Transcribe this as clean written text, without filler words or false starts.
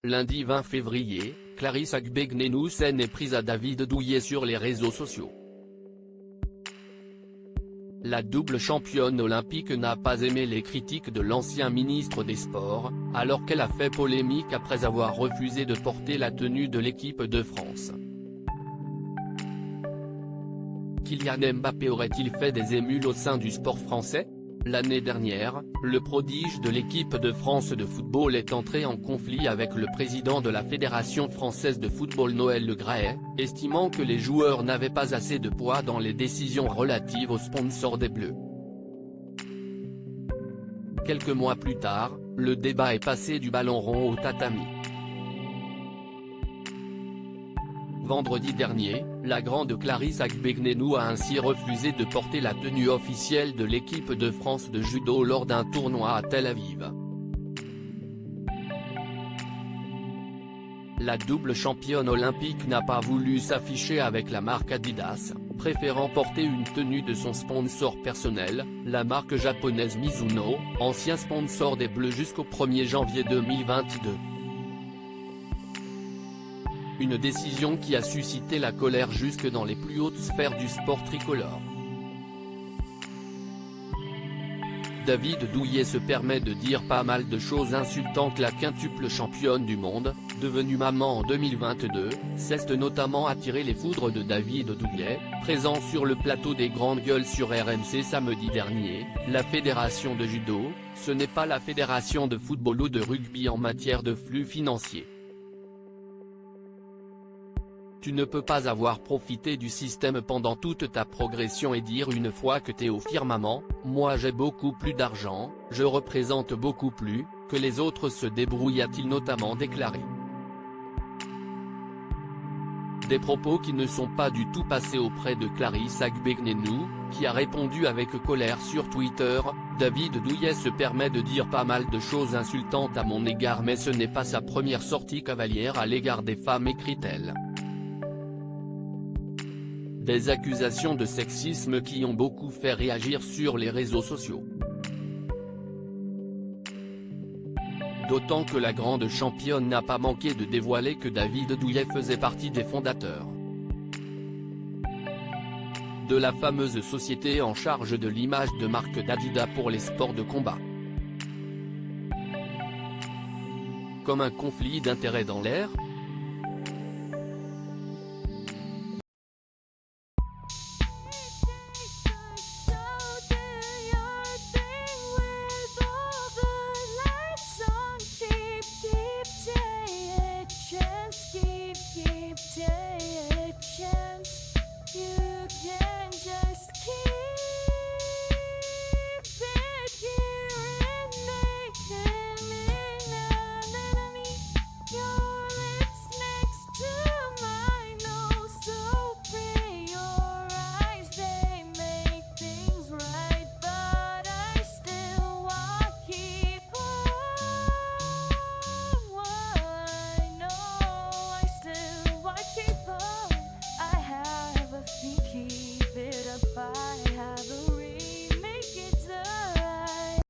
Lundi 20 février, Clarisse Agbegnenu s'en est prise à David Douillet sur les réseaux sociaux. La double championne olympique n'a pas aimé les critiques de l'ancien ministre des Sports, alors qu'elle a fait polémique après avoir refusé de porter la tenue de l'équipe de France. Kylian Mbappé aurait-il fait des émules au sein du sport français? L'année dernière, le prodige de l'équipe de France de football est entré en conflit avec le président de la Fédération française de football Noël Le Graët, estimant que les joueurs n'avaient pas assez de poids dans les décisions relatives aux sponsors des Bleus. Quelques mois plus tard, le débat est passé du ballon rond au tatami. Vendredi dernier, la grande Clarisse Agbegnenu a ainsi refusé de porter la tenue officielle de l'équipe de France de judo lors d'un tournoi à Tel Aviv. La double championne olympique n'a pas voulu s'afficher avec la marque Adidas, préférant porter une tenue de son sponsor personnel, la marque japonaise Mizuno, ancien sponsor des Bleus jusqu'au 1er janvier 2022. Une décision qui a suscité la colère jusque dans les plus hautes sphères du sport tricolore. David Douillet se permet de dire pas mal de choses insultantes. La quintuple championne du monde, devenue maman en 2022, cesse notamment attirer les foudres de David Douillet, présent sur le plateau des Grandes Gueules sur RMC samedi dernier. La fédération de judo, ce n'est pas la fédération de football ou de rugby en matière de flux financiers. Tu ne peux pas avoir profité du système pendant toute ta progression et dire une fois que t'es au firmament, moi j'ai beaucoup plus d'argent, je représente beaucoup plus, que les autres se débrouillent, a-t-il notamment déclaré. Des propos qui ne sont pas du tout passés auprès de Clarisse Agbegnenu, qui a répondu avec colère sur Twitter. David Douillet se permet de dire pas mal de choses insultantes à mon égard, mais ce n'est pas sa première sortie cavalière à l'égard des femmes, écrit-elle. Des accusations de sexisme qui ont beaucoup fait réagir sur les réseaux sociaux. D'autant que la grande championne n'a pas manqué de dévoiler que David Douillet faisait partie des fondateurs de la fameuse société en charge de l'image de marque d'Adidas pour les sports de combat. Comme un conflit d'intérêts dans l'air,